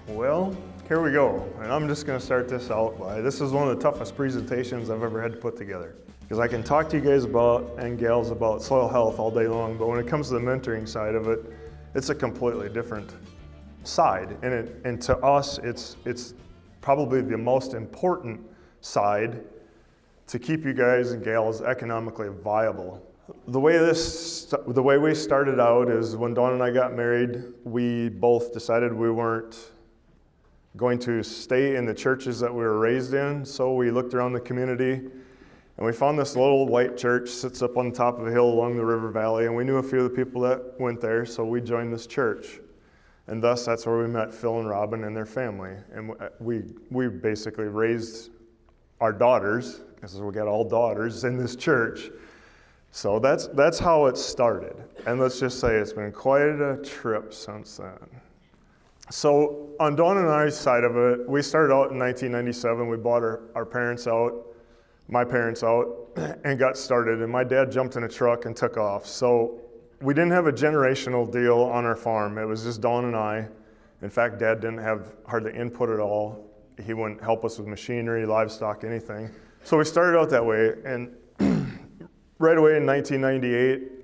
Well, here we go, and I'm just going to start this out by, this is one of the toughest presentations I've ever had to put together. Because I can talk to you guys about, and gals, about soil health all day long, but when it comes to the mentoring side of it, it's a completely different side. And to us, it's probably the most important side to keep you guys and gals economically viable. The way we started out is when Dawn and I got married, we both decided we weren't going to stay in the churches that we were raised in, so we looked around the community and we found this little white church sits up on top of a hill along the river valley, and we knew a few of the people that went there, so we joined this church. And thus that's where we met Phil and Robin and their family. And we basically raised our daughters, because we got all daughters in this church. So that's how it started. And let's just say it's been quite a trip since then. So on Dawn and I's side of it, we started out in 1997. We bought our parents out, my parents out, and got started. And my dad jumped in a truck and took off. So we didn't have a generational deal on our farm. It was just Dawn and I. In fact, Dad didn't have hardly input at all. He wouldn't help us with machinery, livestock, anything. So we started out that way. And right away in 1998,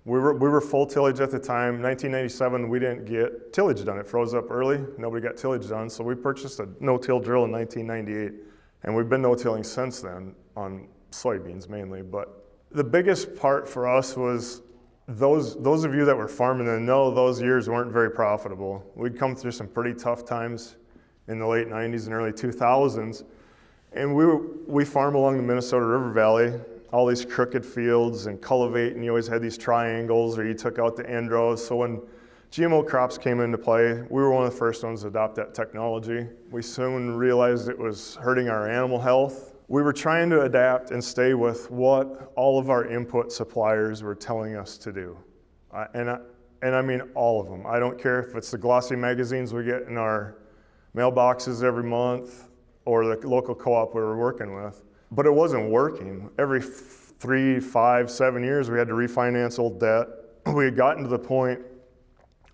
we were full tillage at the time. 1997, we didn't get tillage done. It froze up early. Nobody got tillage done. So we purchased a no-till drill in 1998. And we've been no-tilling since then on soybeans mainly. But the biggest part for us was those of you that were farming and know those years weren't very profitable. We'd come through some pretty tough times in the late 90s and early 2000s. And we farm along the Minnesota River Valley, all these crooked fields and cultivate, and you always had these triangles, or you took out the end rows. So when GMO crops came into play, we were one of the first ones to adopt that technology. We soon realized it was hurting our animal health. We were trying to adapt and stay with what all of our input suppliers were telling us to do. And I mean all of them. I don't care if it's the glossy magazines we get in our mailboxes every month or the local co-op we were working with. But it wasn't working. Every 3, 5, 7 years, we had to refinance old debt. We had gotten to the point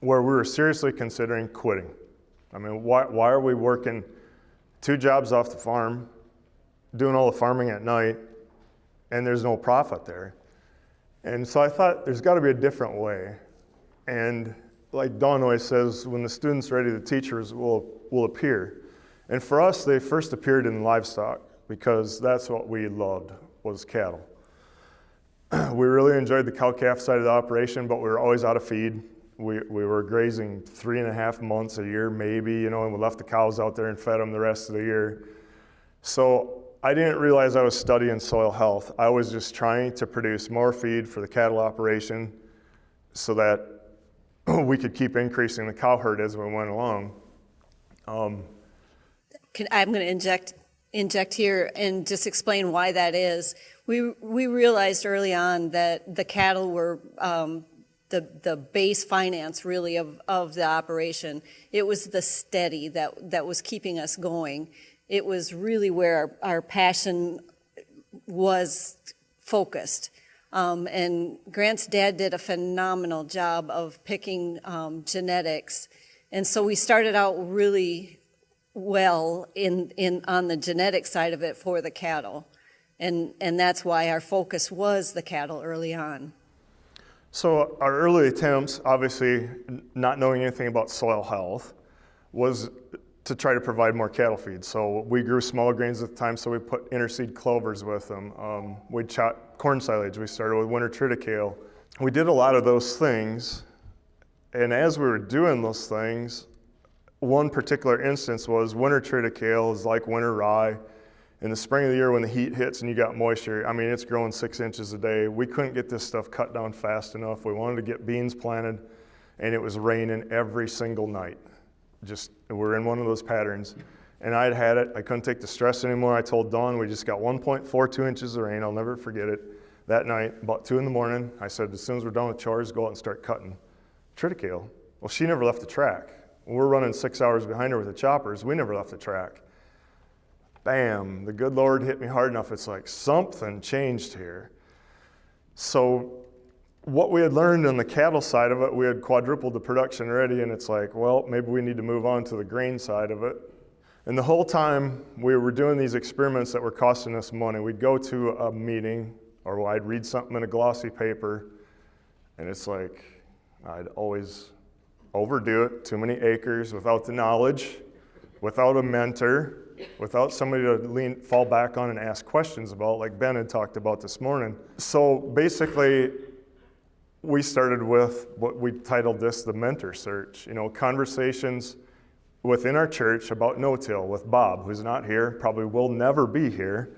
where we were seriously considering quitting. I mean, why are we working 2 jobs off the farm, doing all the farming at night, and there's no profit there? And so I thought there's got to be a different way. And like Dawn always says, when the student's ready, the teachers will appear. And for us, they first appeared in livestock, because that's what we loved, was cattle. We really enjoyed the cow-calf side of the operation, but we were always out of feed. We were grazing 3.5 months a year, maybe, and we left the cows out there and fed them the rest of the year. So I didn't realize I was studying soil health. I was just trying to produce more feed for the cattle operation so that we could keep increasing the cow herd as we went along. I'm going to inject here and just explain why that is. We realized early on that the cattle were the base finance really of the operation. It was the steady that was keeping us going. It was really where our passion was focused. And Grant's dad did a phenomenal job of picking genetics. And so we started out really well on the genetic side of it for the cattle. And that's why our focus was the cattle early on. So our early attempts, obviously not knowing anything about soil health, was to try to provide more cattle feed. So we grew small grains at the time, so we put interseed clovers with them. We'd chop corn silage. We started with winter triticale. We did a lot of those things, and as we were doing those things, one particular instance was winter triticale is like winter rye. In the spring of the year when the heat hits and you got moisture, I mean, it's growing 6 inches a day. We couldn't get this stuff cut down fast enough. We wanted to get beans planted, and it was raining every single night. We're in one of those patterns. And I'd had it. I couldn't take the stress anymore. I told Dawn we just got 1.42 inches of rain. I'll never forget it. That night, about 2 in the morning, I said, as soon as we're done with chores, go out and start cutting triticale. Well, she never left the track. We're running 6 hours behind her with the choppers. We never left the track. Bam, the good Lord hit me hard enough. It's like something changed here. So what we had learned on the cattle side of it, we had quadrupled the production already, and it's like, well, maybe we need to move on to the grain side of it. And the whole time we were doing these experiments that were costing us money, we'd go to a meeting, or I'd read something in a glossy paper, and it's like, I'd always overdo it, too many acres, without the knowledge, without a mentor, without somebody to fall back on and ask questions about, like Ben had talked about this morning. So basically, we started with what we titled this the mentor search, conversations within our church about no-till with Bob, who's not here, probably will never be here.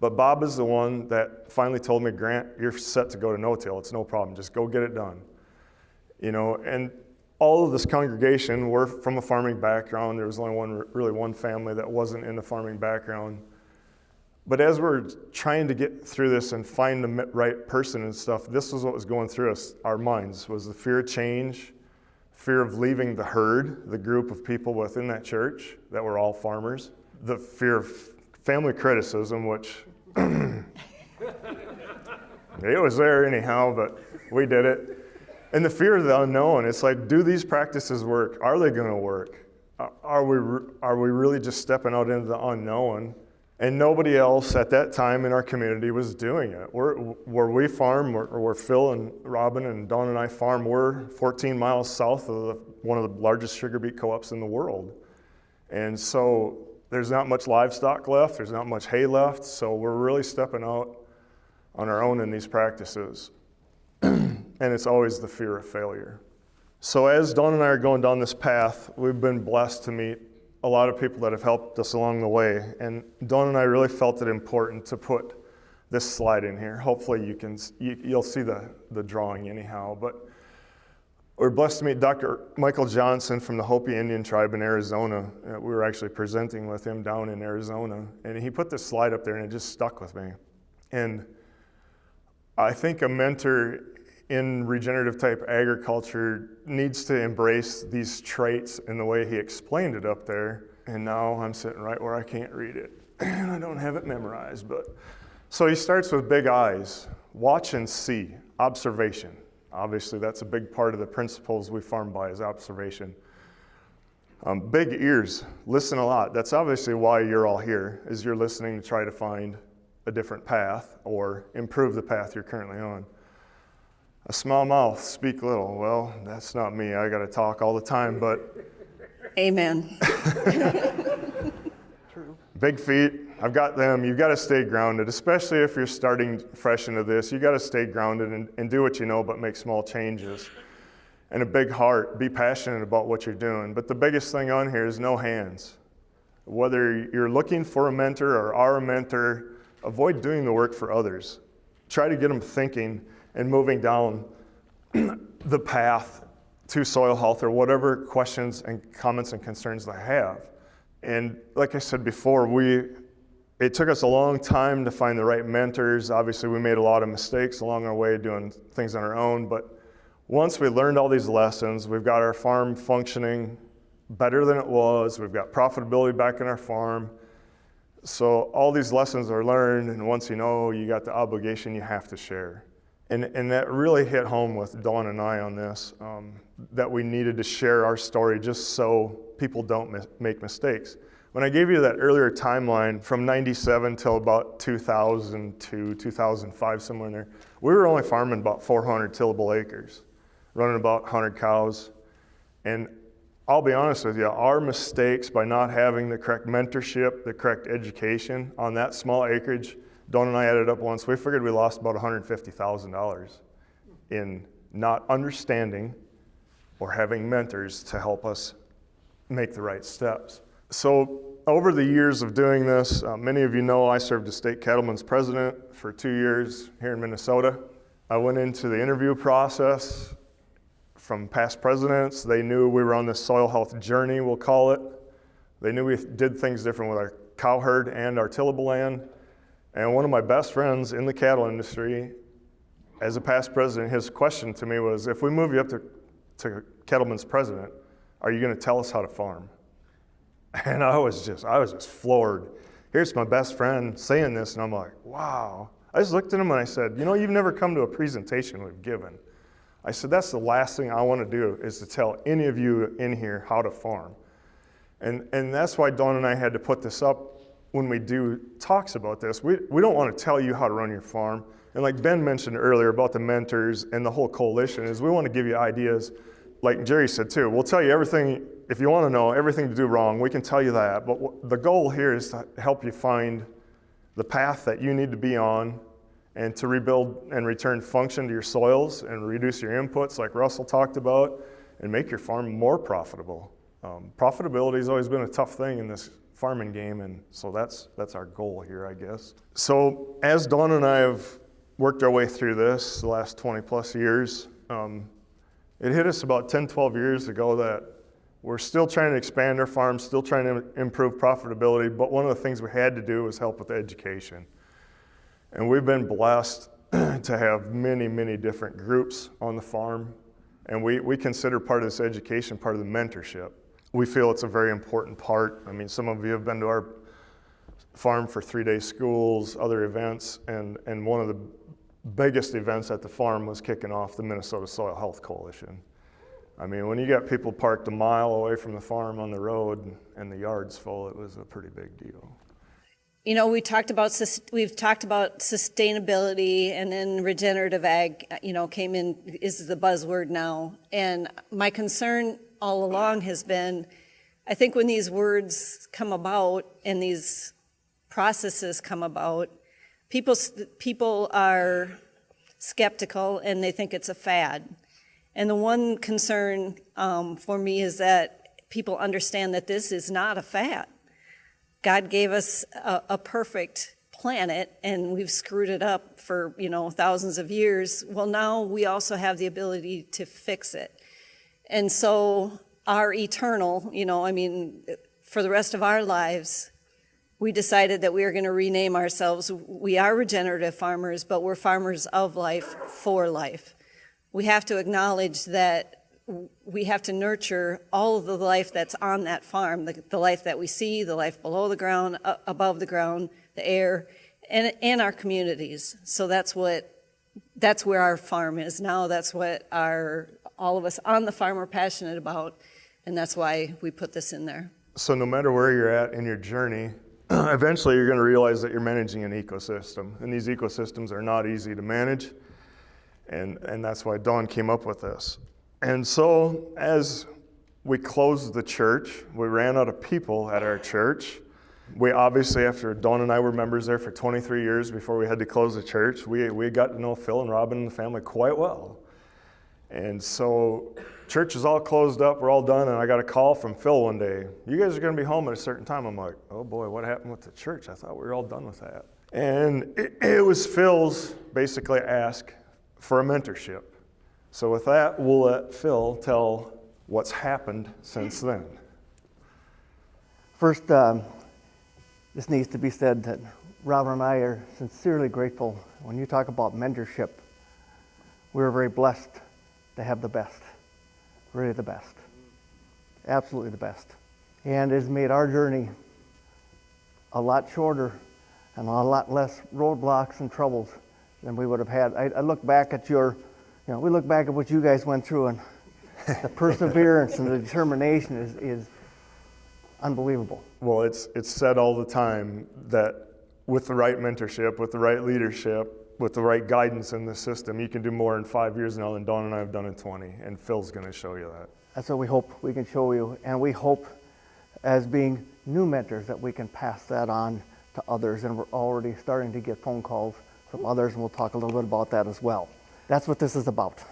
But Bob is the one that finally told me, Grant, you're set to go to no-till. It's no problem. Just go get it done. And all of this congregation were from a farming background. There was only one family that wasn't in the farming background. But as we're trying to get through this and find the right person and stuff, this was what was going through our minds, was the fear of change, fear of leaving the herd, the group of people within that church that were all farmers, the fear of family criticism, which it was there anyhow, but we did it. And the fear of the unknown. It's like, do these practices work? Are they going to work? Are we really just stepping out into the unknown? And nobody else at that time in our community was doing it. Where we farm, where Phil and Robin and Dawn and I farm, we're 14 miles south of one of the largest sugar beet co-ops in the world. And so there's not much livestock left, there's not much hay left, so we're really stepping out on our own in these practices. And it's always the fear of failure. So as Dawn and I are going down this path, we've been blessed to meet a lot of people that have helped us along the way. And Dawn and I really felt it important to put this slide in here. Hopefully you'll see the drawing anyhow. But we're blessed to meet Dr. Michael Johnson from the Hopi Indian tribe in Arizona. We were actually presenting with him down in Arizona. And he put this slide up there and it just stuck with me. And I think a mentor in regenerative type agriculture needs to embrace these traits in the way he explained it up there. And now I'm sitting right where I can't read it. And I don't have it memorized. So he starts with big eyes, watch and see, observation. Obviously that's a big part of the principles we farm by is observation. Big ears, listen a lot. That's obviously why you're all here, is you're listening to try to find a different path or improve the path you're currently on. A small mouth, speak little. Well, that's not me. I got to talk all the time, but. Amen. True. Big feet, I've got them. You've got to stay grounded, especially if you're starting fresh into this. You got to stay grounded and do what you know, but make small changes. And a big heart, be passionate about what you're doing. But the biggest thing on here is no hands. Whether you're looking for a mentor or are a mentor, avoid doing the work for others. Try to get them thinking and moving down the path to soil health or whatever questions and comments and concerns they have. And like I said before, it took us a long time to find the right mentors. Obviously, we made a lot of mistakes along our way doing things on our own, but once we learned all these lessons, we've got our farm functioning better than it was. We've got profitability back in our farm. So all these lessons are learned, and once you know, you got the obligation you have to share. And that really hit home with Dawn and I on this, that we needed to share our story just so people don't make mistakes. When I gave you that earlier timeline from 97 till about 2002, 2005, somewhere in there, we were only farming about 400 tillable acres, running about 100 cows. And I'll be honest with you, our mistakes by not having the correct mentorship, the correct education on that small acreage, Dawn and I added up once, we figured we lost about $150,000 in not understanding or having mentors to help us make the right steps. So over the years of doing this, many of you know I served as state cattlemen's president for 2 years here in Minnesota. I went into the interview process from past presidents. They knew we were on this soil health journey, we'll call it. They knew we did things different with our cow herd and our tillable land. And one of my best friends in the cattle industry, as a past president, his question to me was, if we move you up to cattlemen's president, are you going to tell us how to farm? And I was just floored. Here's my best friend saying this, and I'm like, wow. I just looked at him and I said, you've never come to a presentation we've given. I said, that's the last thing I want to do, is to tell any of you in here how to farm. And that's why Dawn and I had to put this up when we do talks about this. We don't want to tell you how to run your farm. And like Ben mentioned earlier about the mentors and the whole coalition, is we want to give you ideas. Like Jerry said too, we'll tell you everything, if you want to know everything to do wrong, we can tell you that. But the goal here is to help you find the path that you need to be on, and to rebuild and return function to your soils and reduce your inputs like Russell talked about, and make your farm more profitable. Profitability has always been a tough thing in this farming game, and so that's our goal here, I guess. So as Dawn and I have worked our way through this the last 20 plus years, it hit us about 10, 12 years ago that we're still trying to expand our farm, still trying to improve profitability, but one of the things we had to do was help with education. And we've been blessed to have many, many different groups on the farm, and we consider part of this education part of the mentorship. We feel it's a very important part. I mean, some of you have been to our farm for 3-day schools, other events, and one of the biggest events at the farm was kicking off the Minnesota Soil Health Coalition. I mean, when you got people parked a mile away from the farm on the road and the yard's full, it was a pretty big deal. You know, we've talked about sustainability, and then regenerative ag, came in, is the buzzword now. And my concern all along has been, I think when these words come about and these processes come about, people are skeptical and they think it's a fad. And the one concern for me is that people understand that this is not a fad. God gave us a perfect planet, and we've screwed it up for, thousands of years. Well, now we also have the ability to fix it. And so our eternal, for the rest of our lives, we decided that we were going to rename ourselves. We are regenerative farmers, but we're farmers of life for life. We have to acknowledge that we have to nurture all of the life that's on that farm, the life that we see, the life below the ground, above the ground, the air, and our communities. So that's where our farm is now. That's what all of us on the farm are passionate about, and that's why we put this in there. So no matter where you're at in your journey, eventually you're going to realize that you're managing an ecosystem, and these ecosystems are not easy to manage, and that's why Dawn came up with this. And so as we closed the church, we ran out of people at our church. We obviously, after Dawn and I were members there for 23 years before we had to close the church, we got to know Phil and Robin and the family quite well. And so church is all closed up, we're all done, and I got a call from Phil one day. You guys are going to be home at a certain time. I'm like, oh boy, what happened with the church? I thought we were all done with that. And it was Phil's basically ask for a mentorship. So with that, we'll let Phil tell what's happened since then. First, this needs to be said that Robin and I are sincerely grateful. When you talk about mentorship, we're very blessed to have the best, really the best, absolutely the best. And it has made our journey a lot shorter and a lot less roadblocks and troubles than we would have had. I look back at we look back at what you guys went through, and the perseverance and the determination is unbelievable. Well, it's said all the time that with the right mentorship, with the right leadership, with the right guidance in the system, you can do more in 5 years now than Dawn and I have done in 20, and Phil's going to show you that. That's what we hope we can show you, and we hope as being new mentors that we can pass that on to others, and we're already starting to get phone calls from others, and we'll talk a little bit about that as well. That's what this is about,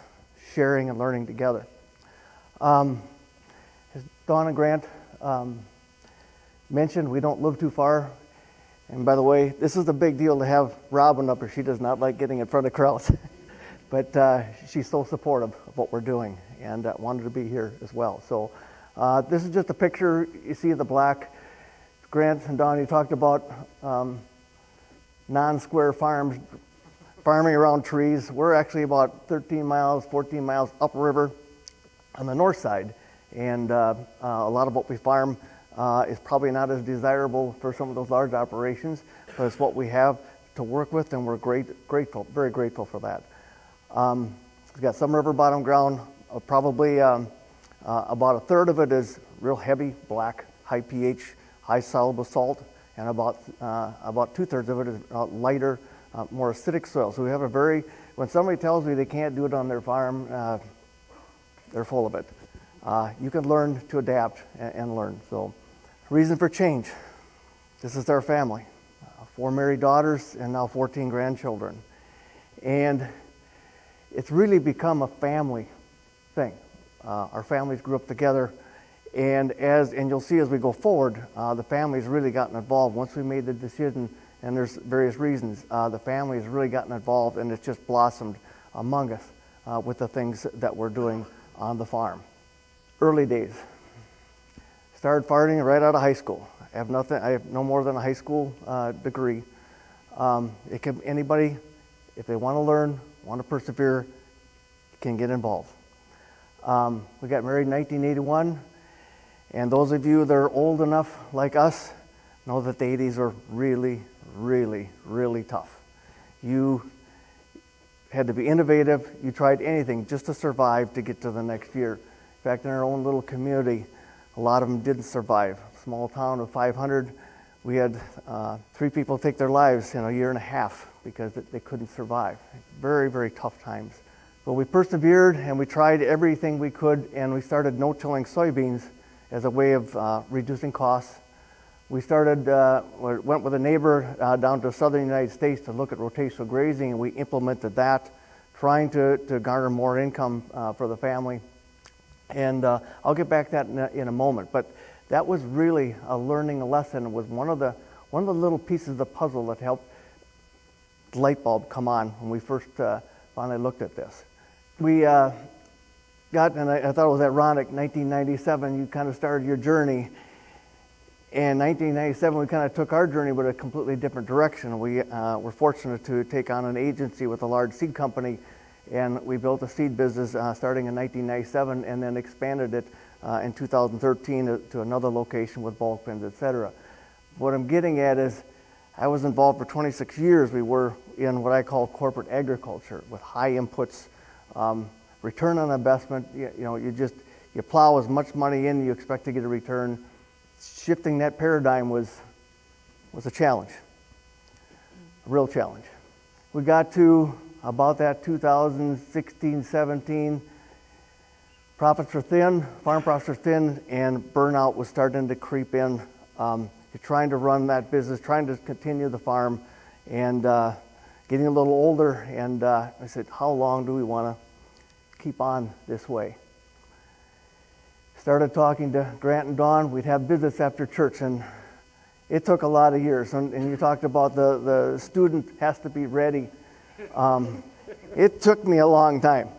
sharing and learning together. As Dawn and Grant mentioned, we don't live too far. And by the way, this is a big deal to have Robin up here. She does not like getting in front of crowds. But she's so supportive of what we're doing and wanted to be here as well. So this is just a picture. You see the black. Grant and Dawn, you talked about non-square farms, farming around trees. We're actually about 13 miles, 14 miles upriver on the north side. And a lot of what we farm is probably not as desirable for some of those large operations, but it's what we have to work with, and we're grateful, very grateful for that. It's got some river bottom ground, probably about a third of it is real heavy, black, high pH, high soluble salt, and about 2/3 of it is lighter, more acidic soil. So we have a when somebody tells me they can't do it on their farm, they're full of it. You can learn to adapt and learn. So, reason for change. This is our family. 4 married daughters and now 14 grandchildren. And it's really become a family thing. Our families grew up together, and you'll see as we go forward, the family's really gotten involved. Once we made the decision, and there's various reasons, the family has really gotten involved, and it's just blossomed among us with the things that we're doing on the farm. Early days. Started farming right out of high school. I have no more than a high school degree. Anybody, if they want to learn, want to persevere, can get involved. We got married in 1981, and those of you that are old enough like us know that the 80s were really, really, really tough. You had to be innovative. You tried anything just to survive to get to the next year. In fact, in our own little community, a lot of them didn't survive. Small town of 500, we had 3 people take their lives in a year and a half because they couldn't survive. Very, very tough times. But we persevered and we tried everything we could, and we started no-tilling soybeans as a way of reducing costs. We went with a neighbor down to southern United States to look at rotational grazing, and we implemented that, trying to garner more income for the family. And I'll get back to that in a moment. But that was really a learning lesson. It was one of the little pieces of the puzzle that helped the light bulb come on when we first finally looked at this. We and I thought it was ironic, 1997, you kind of started your journey. In 1997, we kind of took our journey with a completely different direction. We were fortunate to take on an agency with a large seed company, and we built a seed business starting in 1997 and then expanded it in 2013 to another location with bulk bins, etc. What I'm getting at is I was involved for 26 years. We were in what I call corporate agriculture with high inputs, return on investment. You plow as much money in, you expect to get a return. Shifting that paradigm was a challenge, a real challenge. We got to about that 2016, 17, profits were thin, farm profits were thin, and burnout was starting to creep in. You're trying to run that business, trying to continue the farm, and getting a little older, and I said, how long do we want to keep on this way? Started talking to Grant and Dawn. We'd have visits after church, and it took a lot of years. And you talked about the student has to be ready. It took me a long time.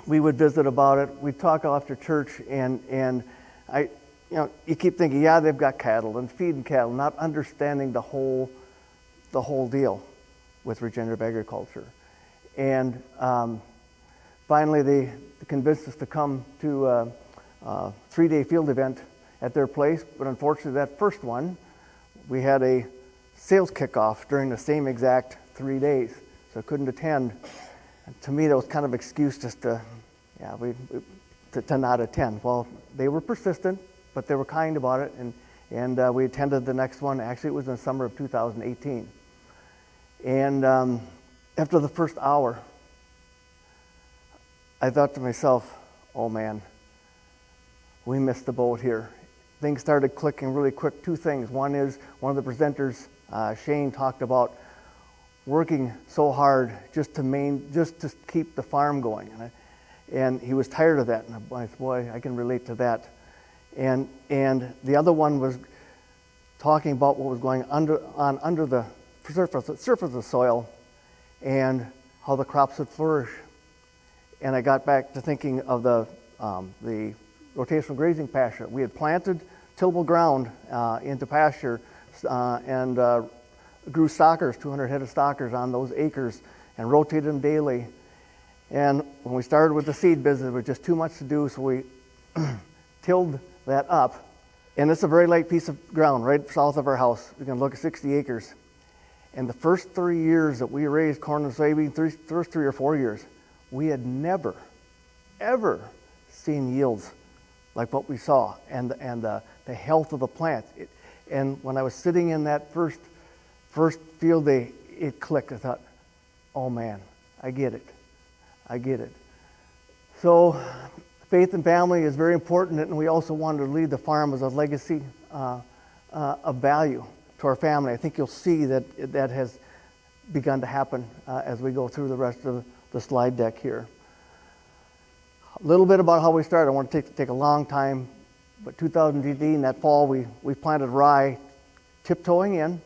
We would visit about it. We'd talk after church, and you keep thinking, yeah, they've got cattle and feeding cattle, not understanding the whole deal with regenerative agriculture. And finally, they convinced us to come to a 3-day field event at their place. But unfortunately, that first one, we had a sales kickoff during the same exact 3 days, so I couldn't attend. And to me, that was kind of excuse just to not attend. Well, they were persistent, but they were kind about it, and we attended the next one. Actually, it was in the summer of 2018. And after the first hour, I thought to myself, oh man, we missed the boat here. Things started clicking really quick. 2 things. One is, one of the presenters, Shane, talked about working so hard just to keep the farm going. And he was tired of that. And I said, boy, I can relate to that. And the other one was talking about what was going under the surface of the soil and how the crops would flourish. And I got back to thinking of the rotational grazing pasture. We had planted tillable ground into pasture and grew stockers, 200 head of stockers on those acres, and rotated them daily. And when we started with the seed business, it was just too much to do, so we tilled that up. And it's a very light piece of ground right south of our house. We can look at 60 acres. And the first 3 years that we raised corn and soybean, first 3 or 4 years, we had never, ever seen yields like what we saw, and the health of the plant. And when I was sitting in that first field day, it clicked. I thought, oh man, I get it. I get it. So faith and family is very important, and we also wanted to leave the farm as a legacy of value to our family. I think you'll see that that has begun to happen as we go through the rest of the slide deck here. A little bit about how we started. I want to take a long time, but 2018, that fall, we planted rye, tiptoeing in,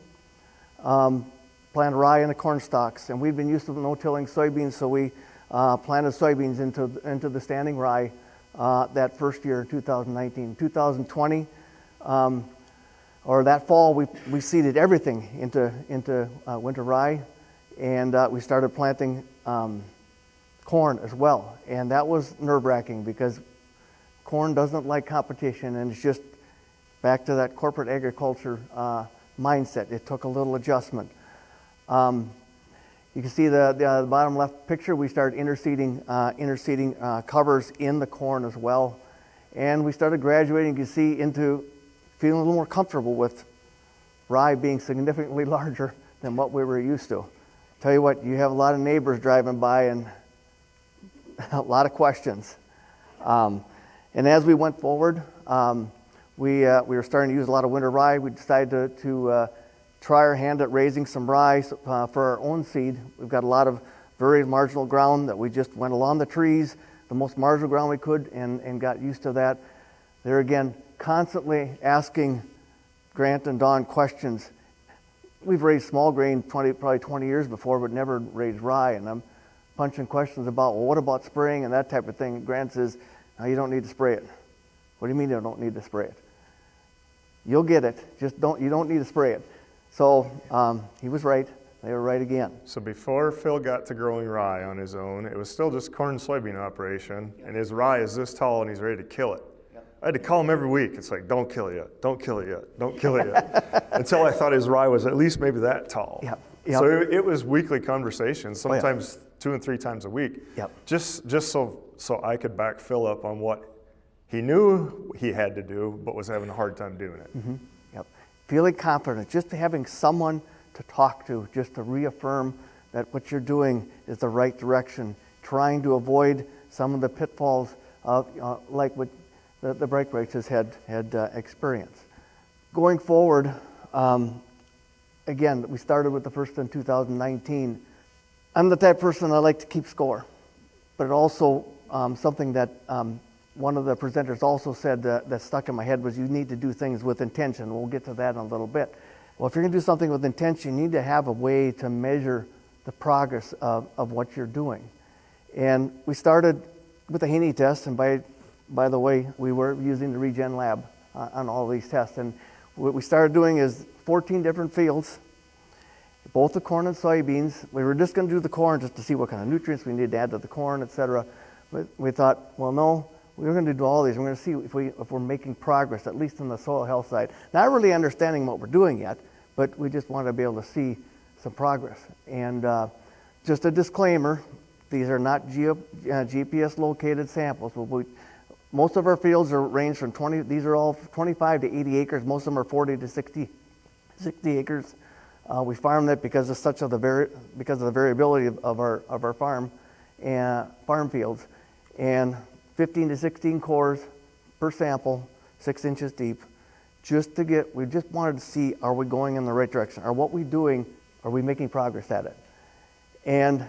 planted rye in the corn stalks, and we've been used to no-tilling soybeans, so we planted soybeans into the standing rye that first year, 2019. 2020, or that fall, we seeded everything into winter rye, and we started planting corn as well. And that was nerve-wracking because corn doesn't like competition, and it's just back to that corporate agriculture mindset. It took a little adjustment. You can see the bottom left picture. We started interseeding covers in the corn as well, and we started graduating, you can see, into feeling a little more comfortable with rye being significantly larger than what we were used to. Tell you what, you have a lot of neighbors driving by and a lot of questions. And as we went forward, we were starting to use a lot of winter rye. We decided to try our hand at raising some rye for our own seed. We've got a lot of very marginal ground that we just went along the trees, the most marginal ground we could, and got used to that. There again, constantly asking Grant and Don questions. We've raised small grain probably 20 years before, but never raised rye, and I'm punching questions about, well, what about spraying and that type of thing. Grant says, no, you don't need to spray it. What do you mean you don't need to spray it? You'll get it, you don't need to spray it. So he was right. They were right again. So before Phil got to growing rye on his own, it was still just corn and soybean operation, and his rye is this tall and he's ready to kill it. Yep. I had to call him every week. It's like, don't kill it yet, don't kill it yet, don't kill it yet. Until I thought his rye was at least maybe that tall. Yep. Yep. So it was weekly conversations, sometimes 2 and 3 times a week. Yep. Just so I could back Phil up on what he knew he had to do, but was having a hard time doing it. Mm-hmm. Yep. Feeling confident, just having someone to talk to, just to reaffirm that what you're doing is the right direction, trying to avoid some of the pitfalls of like what the Breitkreutz had experienced. Going forward, again, we started with the first in 2019. I'm the type of person I like to keep score, but it also something that one of the presenters also said that stuck in my head was you need to do things with intention. We'll get to that in a little bit. Well, if you're going to do something with intention, you need to have a way to measure the progress of what you're doing. And we started with the Haney test, and by the way, we were using the Regen Lab on all these tests. And what we started doing is 14 different fields, both the corn and soybeans. We were just going to do the corn just to see what kind of nutrients we needed to add to the corn, etc. But we thought, well, no, we're going to do all these. We're going to see if we're making progress, at least on the soil health side. Not really understanding what we're doing yet, but we just wanted to be able to see some progress. And just a disclaimer, these are not GPS located samples. Most of our fields are range from 20, these are all 25 to 80 acres. Most of them are 40 to 60 acres. We farm that because of the variability of our farm fields, and 15 to 16 cores per sample, 6 inches deep. We just wanted to see, are we going in the right direction? Are what we're doing, are we making progress at it? And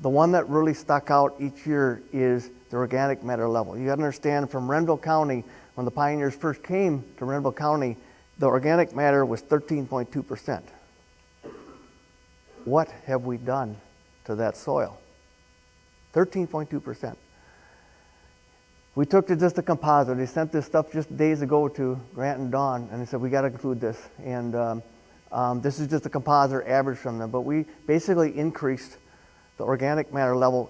the one that really stuck out each year is the organic matter level. You got to understand, from Renville County, when the pioneers first came to Renville County, the organic matter was 13.2%. What have we done to that soil? 13.2%. We took to just a composite. They sent this stuff just days ago to Grant and Dawn, and they said, we got to include this. And this is just a composite average from them. But we basically increased the organic matter level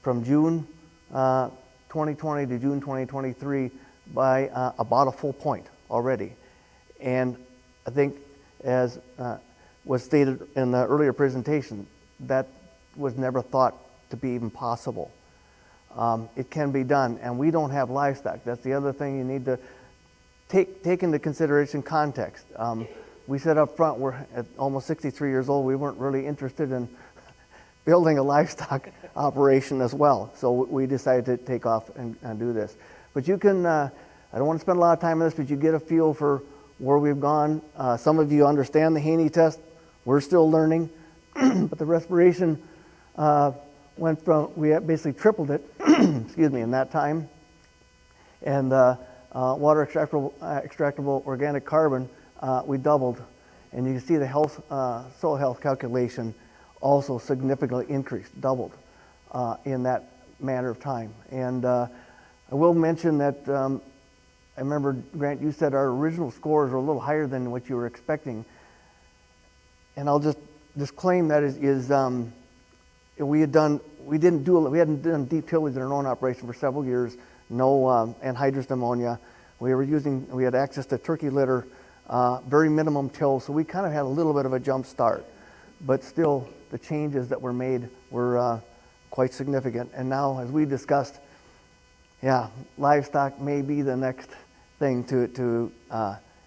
from June 2020 to June 2023 by about a full point already. And I think as was stated in the earlier presentation, that was never thought to be even possible. It can be done, and we don't have livestock. That's the other thing you need to take into consideration context. We said up front, we're at almost 63 years old, we weren't really interested in building a livestock operation as well. So we decided to take off and do this. But you can, I don't want to spend a lot of time on this, but you get a feel for where we've gone. Some of you understand the Haney test. We're still learning. But the respiration went from, we basically tripled it, excuse me, in that time. And water extractable organic carbon, we doubled. And you can see the health, soil health calculation also significantly increased, doubled in that matter of time. And I will mention that I remember, Grant, you said our original scores were a little higher than what you were expecting. And I'll just disclaim that we hadn't done deep tillage in our own operation for several years, no anhydrous ammonia. We had access to turkey litter, very minimum till, so we kind of had a little bit of a jump start. But still, the changes that were made were quite significant. And now, as we discussed, yeah, livestock may be the next thing to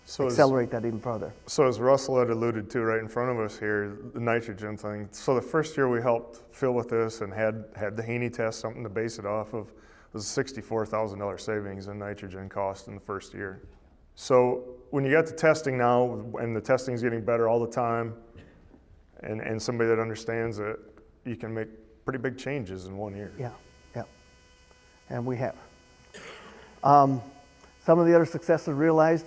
accelerate that even further. So as Russell had alluded to right in front of us here, the nitrogen thing. So the first year we helped Phil with this and had the Haney test, something to base it off of, was a $64,000 savings in nitrogen cost in the first year. So when you got to testing now, and the testing's getting better all the time, and somebody that understands it, you can make pretty big changes in 1 year. Yeah, yeah, and we have. Some of the other successes realized,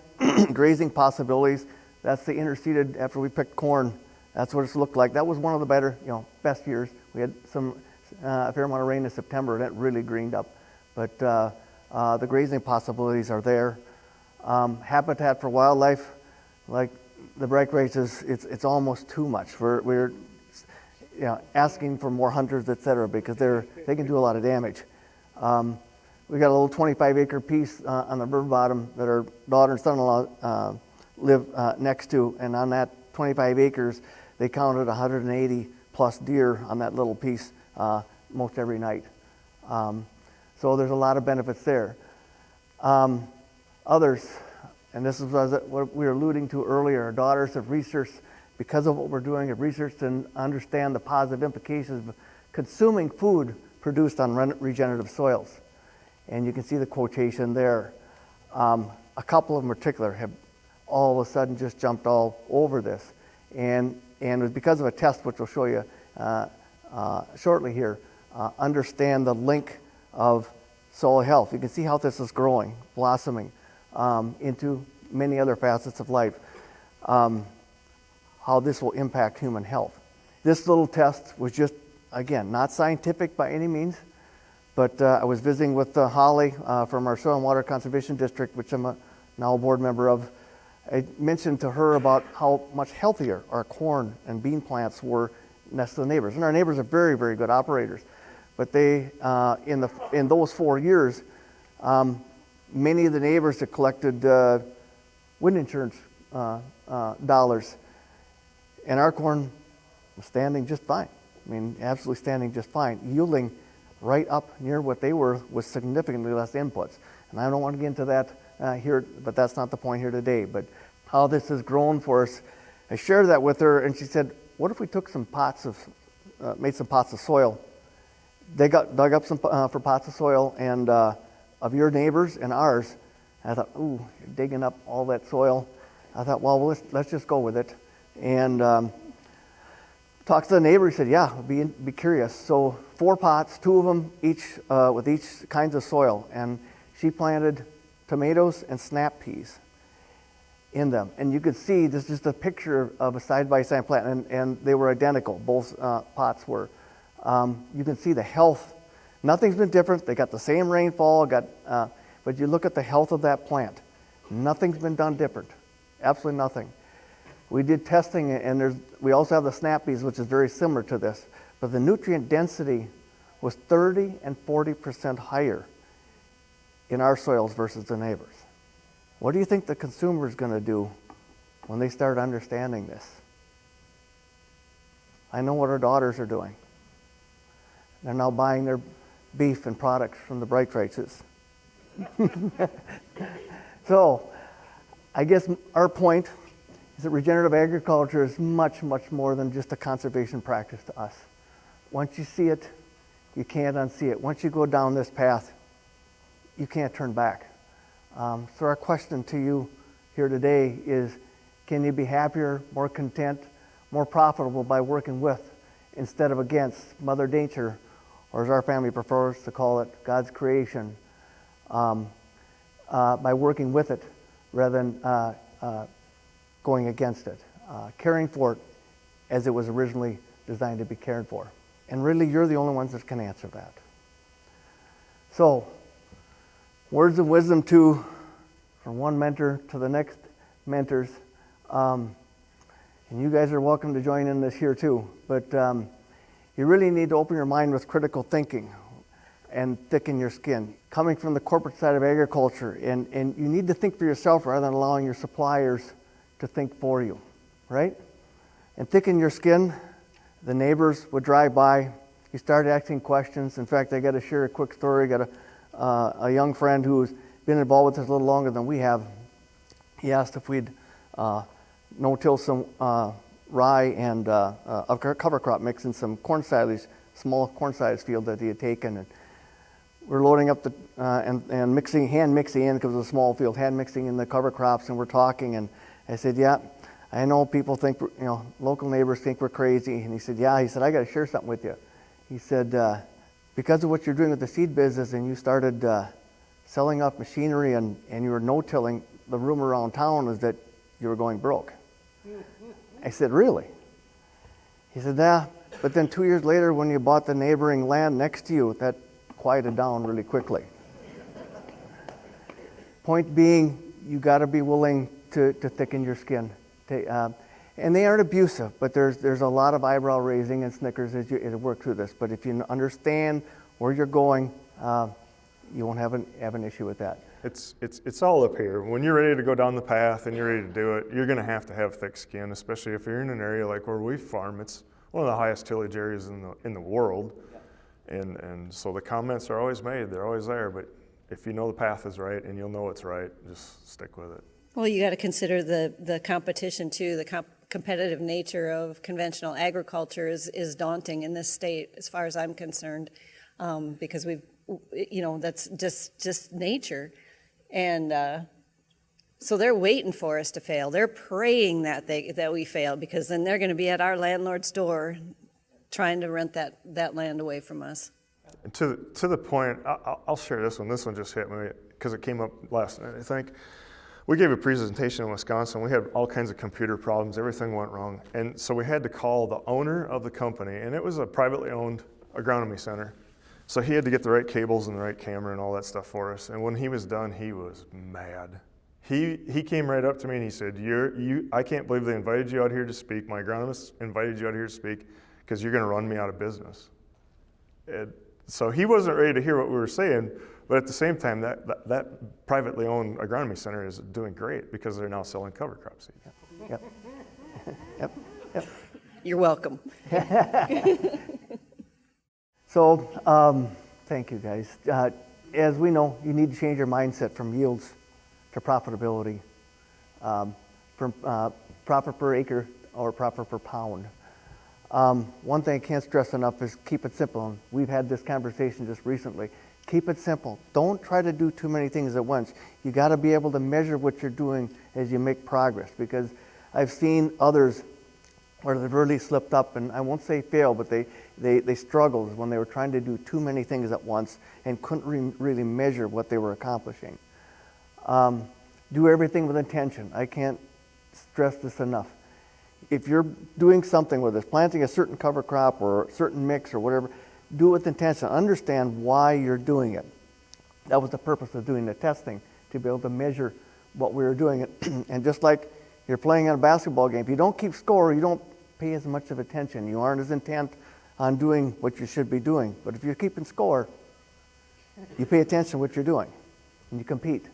grazing possibilities. That's the interseeded, after we picked corn, that's what it's looked like. That was one of the better, best years. We had a fair amount of rain in September, and that really greened up. But the grazing possibilities are there. Habitat for wildlife, like the Breitkreutz, it's almost too much. We're asking for more hunters, et cetera, because they can do a lot of damage. We got a little 25-acre piece on the bird bottom that our daughter and son-in-law live next to, and on that 25 acres, they counted 180 plus deer on that little piece most every night. So there's a lot of benefits there. Others, and this is what we were alluding to earlier, our daughters have researched, because of what we're doing, have researched and understand the positive implications of consuming food produced on regenerative soils. And you can see the quotation there. A couple of them in particular have all of a sudden just jumped all over this. And it was because of a test, which we'll show you shortly here, understand the link of soil health. You can see how this is growing, blossoming into many other facets of life, how this will impact human health. This little test was just, again, not scientific by any means, but I was visiting with Holly from our Soil and Water Conservation District, which I'm now a board member of. I mentioned to her about how much healthier our corn and bean plants were next to the neighbors. And our neighbors are very, very good operators. But they, in those 4 years, many of the neighbors had collected wind insurance dollars. And our corn was standing just fine. I mean, absolutely standing just fine, yielding right up near what they were with significantly less inputs. And I don't want to get into that here, but that's not the point here today. But how this has grown for us, I shared that with her, and she said, what if we took some pots of, made some pots of soil? They dug up some for pots of soil, and of your neighbors and ours. And I thought, ooh, you're digging up all that soil. I thought, well, let's just go with it. And talked to the neighbor. He said, yeah, be curious. So 4 pots, 2 of them each with each kinds of soil. And she planted tomatoes and snap peas in them. And you could see, this is just a picture of a side-by-side plant, and they were identical, both pots were. You can see the health. Nothing's been different. They got the same rainfall, but you look at the health of that plant. Nothing's been done different. Absolutely nothing. We did testing, and we also have the snap peas, which is very similar to this, but the nutrient density was 30 and 40% higher in our soils versus the neighbors. What do you think the consumer is going to do when they start understanding this? I know what our daughters are doing. They're now buying their beef and products from the Breitkreitzes. So, I guess our point is that regenerative agriculture is much, much more than just a conservation practice to us. Once you see it, you can't unsee it. Once you go down this path, you can't turn back. So our question to you here today is, can you be happier, more content, more profitable by working with instead of against Mother Nature, or as our family prefers to call it, God's creation, by working with it rather than going against it, caring for it as it was originally designed to be cared for. And really, you're the only ones that can answer that. So, words of wisdom from one mentor to the next mentors. And you guys are welcome to join in this here too. But you really need to open your mind with critical thinking and thicken your skin. Coming from the corporate side of agriculture, and you need to think for yourself rather than allowing your suppliers to think for you, right? And thicken your skin. The neighbors would drive by. You start asking questions. In fact, I got to share a quick story. I got a young friend who's been involved with this a little longer than we have. He asked if we'd no-till some rye and a cover crop mix in some corn silage, small corn silage field that he had taken. And we're loading up the and hand mixing in because it was a small field, hand mixing in the cover crops, and we're talking. And I said, yeah, I know people think, local neighbors think we're crazy. And he said, yeah. He said, I got to share something with you. He said, because of what you're doing with the seed business, and you started selling off machinery and you were no-tilling, the rumor around town is that you were going broke. I said, really? He said, yeah. But then 2 years later, when you bought the neighboring land next to you, that quieted down really quickly. Point being, you got to be willing to thicken your skin. And they aren't abusive, but there's a lot of eyebrow raising and snickers as you work through this. But if you understand where you're going, you won't have an issue with that. It's all up here. When you're ready to go down the path and you're ready to do it, you're going to have thick skin, especially if you're in an area like where we farm. It's one of the highest tillage areas in the world, and so the comments are always made. They're always there. But if you know the path is right and you'll know it's right, just stick with it. Well, you got to consider the competition too. The competitive nature of conventional agriculture is daunting in this state, as far as I'm concerned, because that's just nature, and so they're waiting for us to fail. They're praying that we fail, because then they're going to be at our landlord's door, trying to rent that land away from us. And to the point, I'll share this one. This one just hit me because it came up last night, I think. We gave a presentation in Wisconsin. We had all kinds of computer problems. Everything went wrong. And so we had to call the owner of the company, and it was a privately owned agronomy center. So he had to get the right cables and the right camera and all that stuff for us. And when he was done, he was mad. He came right up to me and he said, I can't believe they invited you out here to speak. My agronomist invited you out here to speak because you're going to run me out of business. And so he wasn't ready to hear what we were saying. But at the same time, that privately owned agronomy center is doing great because they're now selling cover crop seed. Yep. Yep. You're welcome. So, thank you guys. As we know, you need to change your mindset from yields to profitability, from profit per acre or profit per pound. One thing I can't stress enough is keep it simple. And we've had this conversation just recently. Keep it simple. Don't try to do too many things at once. You got to be able to measure what you're doing as you make progress, because I've seen others where they've really slipped up, and I won't say fail, but they struggled when they were trying to do too many things at once and couldn't really measure what they were accomplishing. Do everything with intention. I can't stress this enough. If you're doing something, whether it's planting a certain cover crop or a certain mix or whatever, do it with intention. Understand why you're doing it. That was the purpose of doing the testing, to be able to measure what we were doing. And just like you're playing in a basketball game, if you don't keep score, you don't pay as much of attention. You aren't as intent on doing what you should be doing. But if you're keeping score, you pay attention to what you're doing, and you compete.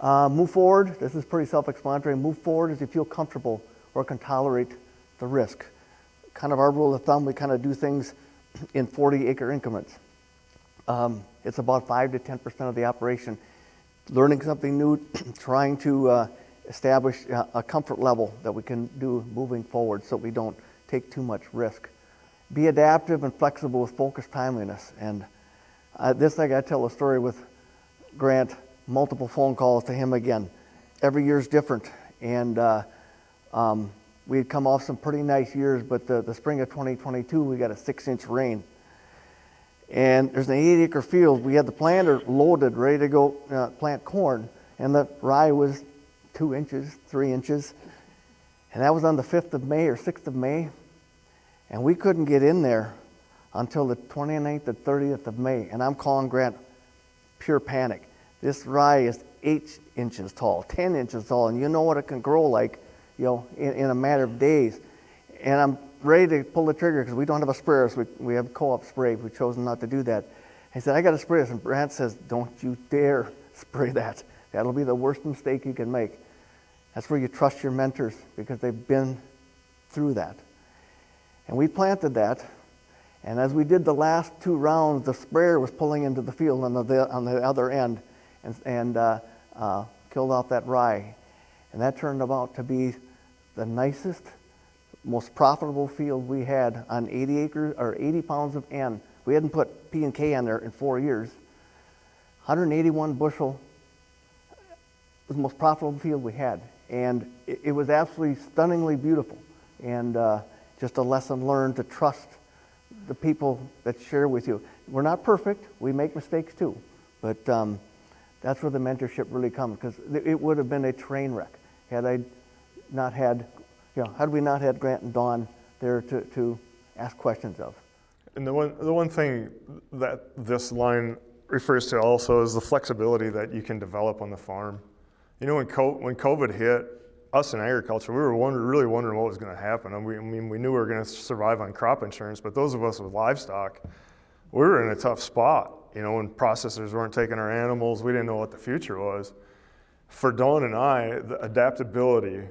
Move forward. This is pretty self-explanatory. Move forward as you feel comfortable or can tolerate the risk. kind of our rule of thumb, we kind of do things in 40-acre increments. It's about 5 to 10% of the operation. Learning something new, trying to establish a comfort level that we can do moving forward so we don't take too much risk. Be adaptive and flexible with focused timeliness. And this, I got to tell a story with Grant, multiple phone calls to him again. Every year's different. And we had come off some pretty nice years, but the spring of 2022, we got a 6-inch rain. And there's an 8-acre field. We had the planter loaded, ready to go plant corn, and the rye was 2 inches, 3 inches. And that was on the 5th of May or 6th of May. And we couldn't get in there until the 29th or 30th of May. And I'm calling Grant pure panic. This rye is 8 inches tall, 10 inches tall, and you know what it can grow like, in a matter of days. And I'm ready to pull the trigger because we don't have a sprayer, so we have co-op spray. We've chosen not to do that. I said, I got to spray this. And Grant says, don't you dare spray that. That'll be the worst mistake you can make. That's where you trust your mentors because they've been through that. And we planted that. And as we did the last 2 rounds, the sprayer was pulling into the field on the other end and killed off that rye. And that turned out to be the nicest, most profitable field we had on 80 acres or 80 pounds of N. We hadn't put P&K on there in 4 years. 181 bushel was the most profitable field we had. And it was absolutely stunningly beautiful. And just a lesson learned to trust the people that share with you. We're not perfect. We make mistakes too. But that's where the mentorship really comes, because it would have been a train wreck had I not had, had we not had Grant and Dawn there to ask questions of. And the one thing that this line refers to also is the flexibility that you can develop on the farm. When COVID hit, us in agriculture, we were really wondering what was going to happen. We knew we were going to survive on crop insurance, but those of us with livestock, we were in a tough spot. When processors weren't taking our animals, we didn't know what the future was. For Dawn and I, the adaptability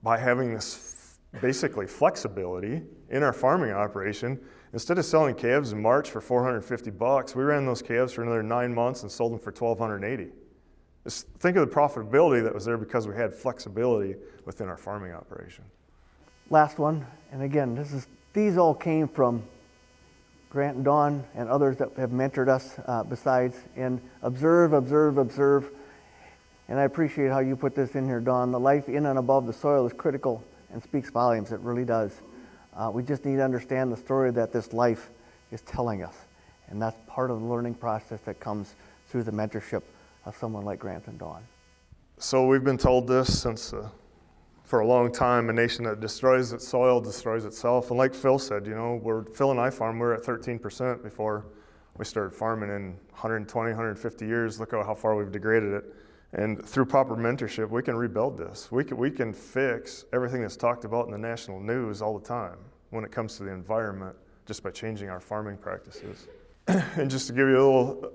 by having this basically flexibility in our farming operation, instead of selling calves in March for $450, we ran those calves for another 9 months and sold them for $1,280. Just think of the profitability that was there because we had flexibility within our farming operation. Last one, and again, these all came from Grant and Dawn and others that have mentored us besides, and observe. And I appreciate how you put this in here, Dawn. The life in and above the soil is critical and speaks volumes. It really does. We just need to understand the story that this life is telling us. And that's part of the learning process that comes through the mentorship of someone like Grant and Dawn. So we've been told this since, for a long time, a nation that destroys its soil destroys itself. And like Phil said, Phil and I farm, we were at 13% before we started farming. In 120, 150 years, look at how far we've degraded it. And through proper mentorship, we can rebuild this. We can fix everything that's talked about in the national news all the time when it comes to the environment, just by changing our farming practices. And just to give you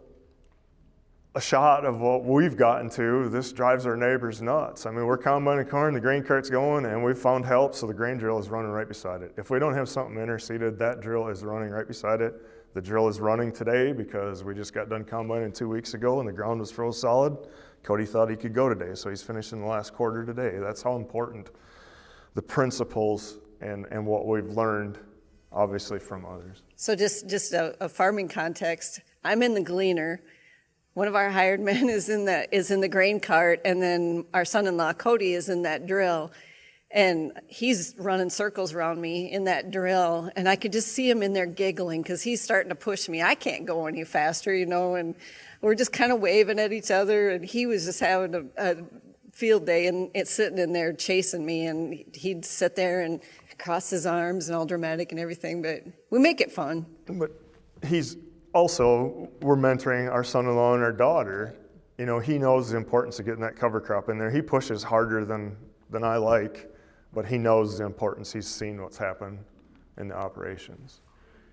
a shot of what we've gotten to, this drives our neighbors nuts. We're combining corn, the grain cart's going, and we've found help, so the grain drill is running right beside it. If we don't have something interseeded, that drill is running right beside it. The drill is running today because we just got done combining 2 weeks ago and the ground was froze solid. Cody thought he could go today, so he's finishing the last quarter today. That's how important the principles and what we've learned, obviously, from others. So just a farming context, I'm in the gleaner. One of our hired men is in the grain cart, and then our son-in-law, Cody, is in that drill. And he's running circles around me in that drill, and I could just see him in there giggling because he's starting to push me. I can't go any faster, and we're just kind of waving at each other, and he was just having a field day, and it's sitting in there chasing me, and he'd sit there and cross his arms and all dramatic and everything, but we make it fun. But we're mentoring our son-in-law and our daughter. He knows the importance of getting that cover crop in there. He pushes harder than I like, but he knows the importance. He's seen what's happened in the operations.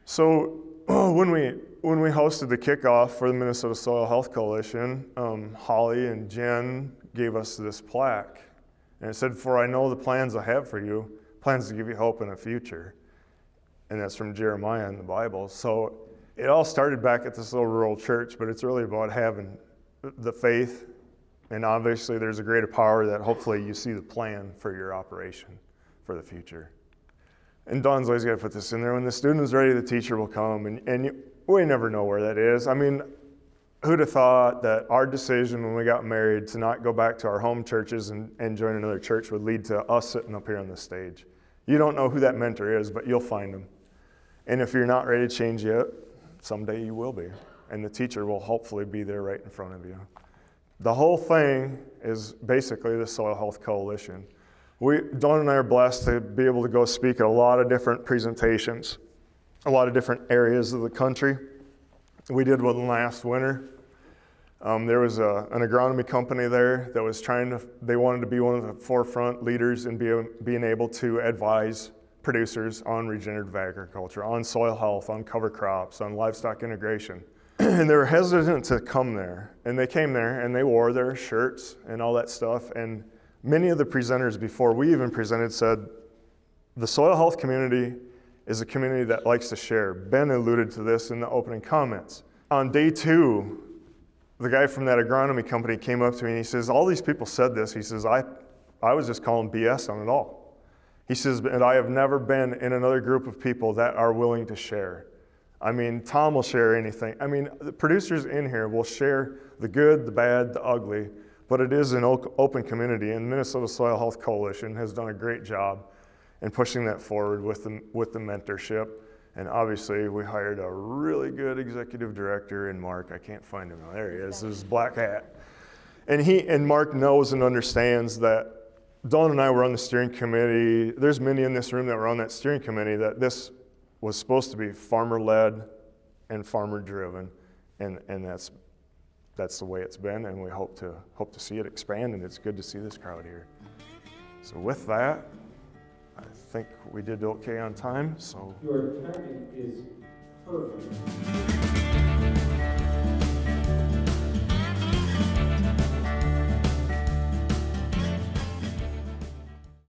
So when we hosted the kickoff for the Minnesota Soil Health Coalition, Holly and Jen gave us this plaque, and it said, "For I know the plans I have for you, plans to give you hope in a future. And that's from Jeremiah in the Bible. So it all started back at this little rural church, but it's really about having the faith. And obviously there's a greater power that hopefully you see the plan for your operation for the future. And Don's always got to put this in there. When the student is ready, the teacher will come. We never know where that is. I mean, who'd have thought that our decision when we got married to not go back to our home churches and join another church would lead to us sitting up here on the stage. You don't know who that mentor is, but you'll find him. And if you're not ready to change yet, someday you will be. And the teacher will hopefully be there right in front of you. The whole thing is basically the Soil Health Coalition. Dawn and I are blessed to be able to go speak at a lot of different presentations, a lot of different areas of the country. We did one last winter. There was an agronomy company there that was they wanted to be one of the forefront leaders in being able to advise producers on regenerative agriculture, on soil health, on cover crops, on livestock integration. And they were hesitant to come there. And they came there and they wore their shirts and all that stuff. And many of the presenters before we even presented said, the soil health community is a community that likes to share. Ben alluded to this in the opening comments. On day 2, the guy from that agronomy company came up to me and he says, all these people said this. He says, I was just calling BS on it all. He says, and I have never been in another group of people that are willing to share. I mean, Tom will share anything. I mean, the producers in here will share the good, the bad, the ugly, but it is an open community, and Minnesota Soil Health Coalition has done a great job in pushing that forward with the mentorship. And obviously, we hired a really good executive director in Mark. I can't find him now. There he is, his black hat. And Mark knows and understands that Dawn and I were on the steering committee. There's many in this room that were on that steering committee that this was supposed to be farmer-led and farmer-driven, and that's the way it's been, and we hope to see it expand, and it's good to see this crowd here. So with that, I think we did okay on time. So your timing is perfect.